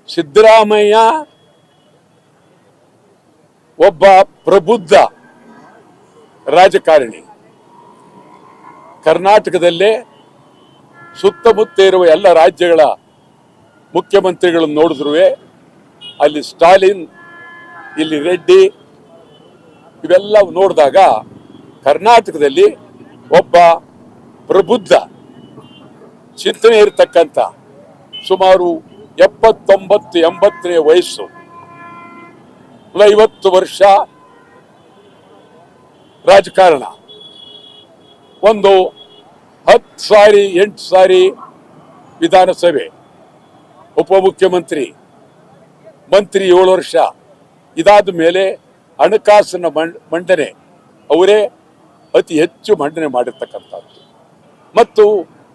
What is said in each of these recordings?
ಸಿದ್ದರಾಮಯ್ಯ ಒಬ್ಬ ಪ್ರಬುದ್ಧ ರಾಜಕಾರಣಿ. ಕರ್ನಾಟಕದಲ್ಲೇ ಸುತ್ತಮುತ್ತ ಇರುವ ಎಲ್ಲ ರಾಜ್ಯಗಳ ಮುಖ್ಯಮಂತ್ರಿಗಳನ್ನು ನೋಡಿದ್ರು ಅಲ್ಲಿ ಸ್ಟಾಲಿನ್, ಇಲ್ಲಿ ರೆಡ್ಡಿ, ಇವೆಲ್ಲ ನೋಡಿದಾಗ ಕರ್ನಾಟಕದಲ್ಲಿ ಒಬ್ಬ ಪ್ರಬುದ್ಧ ಚಿಂತನೆ ಇರತಕ್ಕಂಥ, ಸುಮಾರು 79-80 ವಯಸ್ಸು, 50 ವರ್ಷ ರಾಜಕಾರಣ, ಒಂದು 10 ಸಾರಿ 8 ಸಾರಿ ವಿಧಾನಸಭೆ, ಉಪಮುಖ್ಯಮಂತ್ರಿ, ಮಂತ್ರಿ 7 ವರ್ಷ, ಇದಾದ ಮೇಲೆ ಹಣಕಾಸಿನ ಮಂಡನೆ ಅವರೇ ಅತಿ ಹೆಚ್ಚು ಮಂಡನೆ ಮಾಡಿರ್ತಕ್ಕಂಥದ್ದು. ಮತ್ತು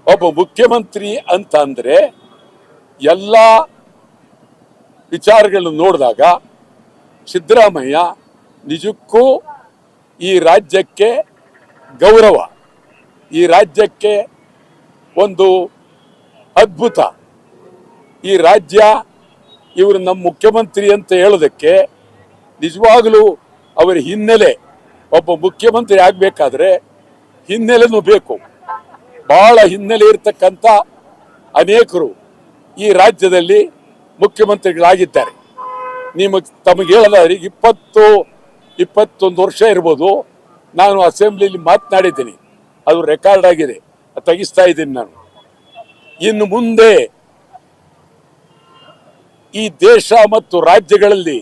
ಒಬ್ಬ ಮುಖ್ಯಮಂತ್ರಿ ಅಂತ ಅಂದ್ರೆ ಎಲ್ಲ ವಿಚಾರಗಳನ್ನು ನೋಡಿದಾಗ ಸಿದ್ದರಾಮಯ್ಯ ನಿಜಕ್ಕೂ ಈ ರಾಜ್ಯಕ್ಕೆ ಗೌರವ, ಈ ರಾಜ್ಯಕ್ಕೆ ಒಂದು ಅದ್ಭುತ. ಈ ರಾಜ್ಯ ಇವರು ನಮ್ಮ ಮುಖ್ಯಮಂತ್ರಿ ಅಂತ ಹೇಳೋದಕ್ಕೆ ನಿಜವಾಗಲೂ ಅವರ ಹಿನ್ನೆಲೆ, ಒಬ್ಬ ಮುಖ್ಯಮಂತ್ರಿ ಆಗಬೇಕಾದ್ರೆ ಹಿನ್ನೆಲೆನೂ ಬೇಕು. ಬಹಳ ಹಿನ್ನೆಲೆ ಇರತಕ್ಕಂಥ ಅನೇಕರು ಈ ರಾಜ್ಯದಲ್ಲಿ ಮುಖ್ಯಮಂತ್ರಿಗಳಾಗಿದ್ದಾರೆ. ತಮಗೆ ಹೇಳೋದಾದ್ರೆ 20-21 ವರ್ಷ ಇರ್ಬೋದು. ನಾನು ಅಸೆಂಬ್ಲಿಯಲ್ಲಿ ಮಾತನಾಡಿದ್ದೀನಿ, ಅದು ರೆಕಾರ್ಡ್ ಆಗಿದೆ, ತೆಗಿಸ್ತಾ ಇದ್ದೀನಿ ನಾನು. ಇನ್ನು ಮುಂದೆ ಈ ದೇಶ ಮತ್ತು ರಾಜ್ಯಗಳಲ್ಲಿ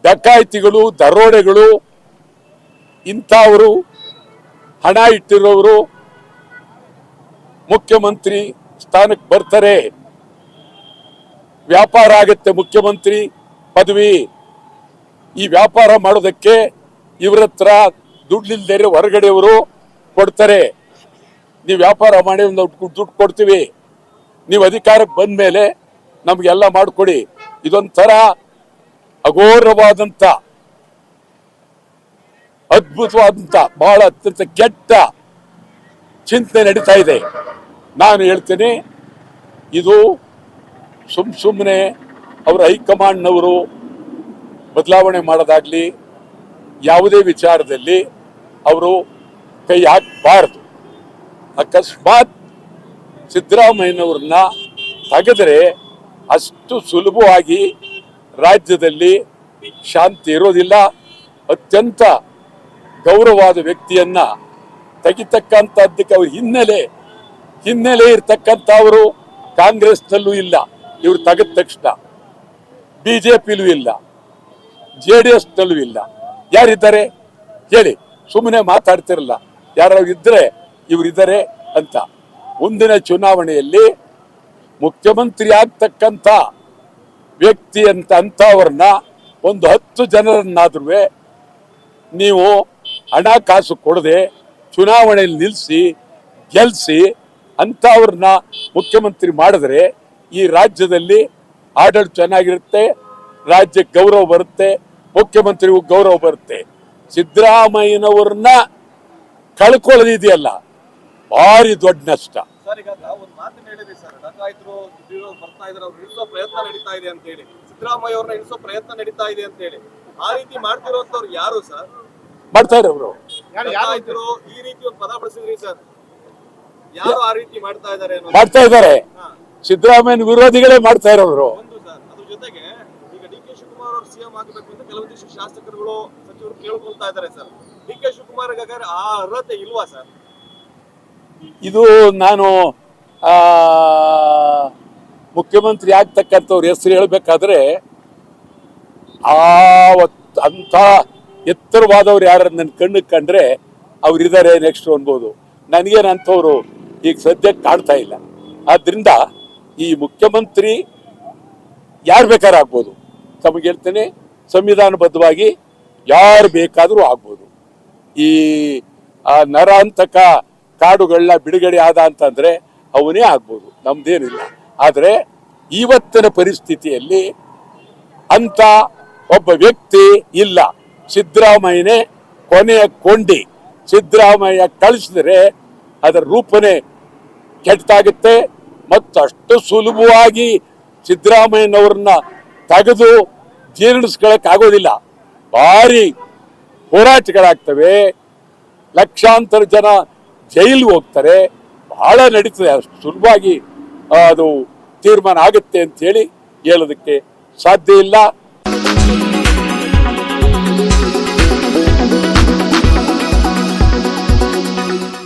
ಡಕಾಯಿತಿಗಳು, ದರೋಡೆಗಳು, ಇಂಥವರು ಹಣ ಇಟ್ಟಿರೋರು ಮುಖ್ಯಮಂತ್ರಿ ಸ್ಥಾನಕ್ಕೆ ಬರ್ತಾರೆ. ವ್ಯಾಪಾರ ಆಗತ್ತೆ ಮುಖ್ಯಮಂತ್ರಿ ಪದವಿ. ಈ ವ್ಯಾಪಾರ ಮಾಡೋದಕ್ಕೆ ಇವರ ಹತ್ರ ದುಡ್ಡಿಲ್ದೇ ಹೊರಗಡೆಯವರು ಕೊಡ್ತಾರೆ. ನೀವು ವ್ಯಾಪಾರ ಮಾಡಿ ದುಡ್ಡು ಕೊಡ್ತೀವಿ, ನೀವು ಅಧಿಕಾರಕ್ಕೆ ಬಂದ ಮೇಲೆ ನಮ್ಗೆಲ್ಲ ಮಾಡಿಕೊಡಿ. ಇದೊಂಥರ ಅಘೋರವಾದಂತ, ಅದ್ಭುತವಾದಂತ, ಬಹಳ ಅತ್ಯಂತ ಕೆಟ್ಟ ಚಿಂತನೆ ನಡೀತಾ ಇದೆ. ನಾನು ಹೇಳ್ತೇನೆ, ಇದು ಸುಮ್ಮನೆ ಅವರ ಹೈಕಮಾಂಡ್ನವರು ಬದಲಾವಣೆ ಮಾಡೋದಾಗ್ಲಿ, ಯಾವುದೇ ವಿಚಾರದಲ್ಲಿ ಅವರು ಕೈ ಹಾಕಬಾರದು. ಅಕಸ್ಮಾತ್ ಸಿದ್ದರಾಮಯ್ಯನವ್ರನ್ನ ತೆಗೆದರೆ ಅಷ್ಟು ಸುಲಭವಾಗಿ ರಾಜ್ಯದಲ್ಲಿ ಶಾಂತಿ ಇರೋದಿಲ್ಲ. ಅತ್ಯಂತ ಗೌರವವಾದ ವ್ಯಕ್ತಿಯನ್ನ ತೆಗಿತಕ್ಕಂಥದ್ದಕ್ಕೆ ಅವ್ರ ಹಿನ್ನೆಲೆ ಇರ್ತಕ್ಕಂಥವರು ಕಾಂಗ್ರೆಸ್ನಲ್ಲೂ ಇಲ್ಲ. ಇವ್ರು ತೆಗೆದ ತಕ್ಷಣ ಬಿಜೆಪಿಲೂ ಇಲ್ಲ, JDS ನಲ್ಲೂ ಇಲ್ಲ. ಯಾರಿದ್ದಾರೆ ಹೇಳಿ? ಸುಮ್ಮನೆ ಮಾತಾಡ್ತಿರಲ್ಲ, ಯಾರು ಇದ್ರೆ ಇವರಿದ್ದಾರೆ ಅಂತ. ಮುಂದಿನ ಚುನಾವಣೆಯಲ್ಲಿ ಮುಖ್ಯಮಂತ್ರಿ ಆಗ್ತಕ್ಕಂಥ ವ್ಯಕ್ತಿ ಅಂತವ್ರನ್ನ ಒಂದು 10 ಜನರನ್ನಾದ್ರೂ ನೀವು ಹಣಕಾಸು ಕೊಡದೆ ಚುನಾವಣೆಯಲ್ಲಿ ನಿಲ್ಲಿಸಿ ಗೆಲ್ಲಿಸಿ ಅಂಥವ್ರನ್ನ ಮುಖ್ಯಮಂತ್ರಿ ಮಾಡಿದ್ರೆ ಈ ರಾಜ್ಯದಲ್ಲಿ ಆಡಳಿತ ಚೆನ್ನಾಗಿರುತ್ತೆ, ರಾಜ್ಯಕ್ಕೆ ಗೌರವ ಬರುತ್ತೆ, ಮುಖ್ಯಮಂತ್ರಿಗೂ ಗೌರವ ಬರುತ್ತೆ. ಸಿದ್ದರಾಮಯ್ಯನವ್ರನ್ನ ಕಳ್ಕೊಳ್ಳೋದಿದೆಯಲ್ಲ, ಭಾರಿ ದೊಡ್ಡ ನಷ್ಟ. ಸಿದ್ದರಾಮಯ್ಯ ಅವ್ರನ್ನ ಇಳಿಸೋ ಪ್ರಯತ್ನ ನಡೀತಾ ಇದೆ ಅಂತ ಹೇಳಿ ಆ ರೀತಿ ಮಾಡ್ತಿರೋಂಥವ್ರು ಯಾರು ಸರ್? ಮಾಡ್ತಾರೆ ಅವರು. ಈ ರೀತಿ ಒಂದು ಪದ ಬಳಸಿದ್ರಿ ಸರ್, ಯಾರು ಆ ರೀತಿ ಮಾಡ್ತಾ ಇದ್ದಾರೆ? ಸಿದ್ದರಾಮಯ್ಯನ ವಿರೋಧಿಗಳೇ ಮಾಡ್ತಾ ಇರೋರು. ಒಂದು ಸರ್, ಅದ್ರ ಜೊತೆಗೆ ಈಗ DK ಶಿವಕುಮಾರ್ ಅವರು CM ಆಗಬೇಕು ಅಂತ ಕೆಲವೊಂದಿಷ್ಟು ಶಾಸಕರುಗಳು, ಸಚಿವರು ಕೇಳ್ಕೊಳ್ತಾ ಇದ್ದಾರೆ ಸರ್. DK ಶಿವಕುಮಾರ್ ಆ ಅರ್ಹತೆ ಇಲ್ವಾ ಸರ್? ಇದು ನಾನು ಮುಖ್ಯಮಂತ್ರಿ ಆಗ್ತಕ್ಕಂಥವ್ರ ಹೆಸರು ಹೇಳ್ಬೇಕಾದ್ರೆ ಅಂತ ಎತ್ತರವಾದವ್ರು ಯಾರು ನನ್ನ ಕಣ್ಣಿಗೆ ಕಂಡ್ರೆ ಅವ್ರಿದ್ದಾರೆ ನೆಕ್ಸ್ಟ್ ಅನ್ಬೋದು. ನನಗೇನಂಥವ್ರು ಈಗ ಸದ್ಯಕ್ಕೆ ಕಾಣ್ತಾ ಇಲ್ಲ. ಆದ್ರಿಂದ ಈ ಮುಖ್ಯಮಂತ್ರಿ ಯಾರು ಬೇಕಾದ್ರೂ ಆಗ್ಬೋದು. ತಮಗೆ ಹೇಳ್ತೇನೆ, ಸಂವಿಧಾನಬದ್ಧವಾಗಿ ಯಾರು ಬೇಕಾದರೂ ಆಗ್ಬೋದು. ಈ ನರಾಂತಕ ಕಾಡುಗಳನ್ನ ಬಿಡುಗಡೆ ಆದ ಅಂತಂದ್ರೆ ಅವನೇ ಆಗ್ಬೋದು, ನಮ್ದೇನಿಲ್ಲ. ಆದರೆ ಇವತ್ತಿನ ಪರಿಸ್ಥಿತಿಯಲ್ಲಿ ಅಂತ ಒಬ್ಬ ವ್ಯಕ್ತಿ ಇಲ್ಲ. ಸಿದ್ದರಾಮಯ್ಯನೇ ಕೊನೆಯ ಕೊಂಡಿ. ಸಿದ್ದರಾಮಯ್ಯ ಕಳಿಸಿದ್ರೆ ಅದರ ರೂಪನೇ ಕೆಟ್ಟಾಗುತ್ತೆ ಮತ್ತು ಅಷ್ಟು ಸುಲಭವಾಗಿ ಸಿದ್ದರಾಮಯ್ಯನವ್ರನ್ನ ತೆಗೆದು ಜೀರ್ಣಿಸ್ಕೊಳಕ್ಕಾಗೋದಿಲ್ಲ. ಭಾರಿ ಹೋರಾಟಗಳಾಗ್ತವೆ, ಲಕ್ಷಾಂತರ ಜನ ಜೈಲಿಗೆ ಹೋಗ್ತಾರೆ, ಬಹಳ ನಡೀತದೆ. ಅಷ್ಟು ಸುಲಭವಾಗಿ ಅದು ತೀರ್ಮಾನ ಆಗುತ್ತೆ ಅಂತ ಹೇಳಿ ಹೇಳೋದಕ್ಕೆ ಸಾಧ್ಯ ಇಲ್ಲ.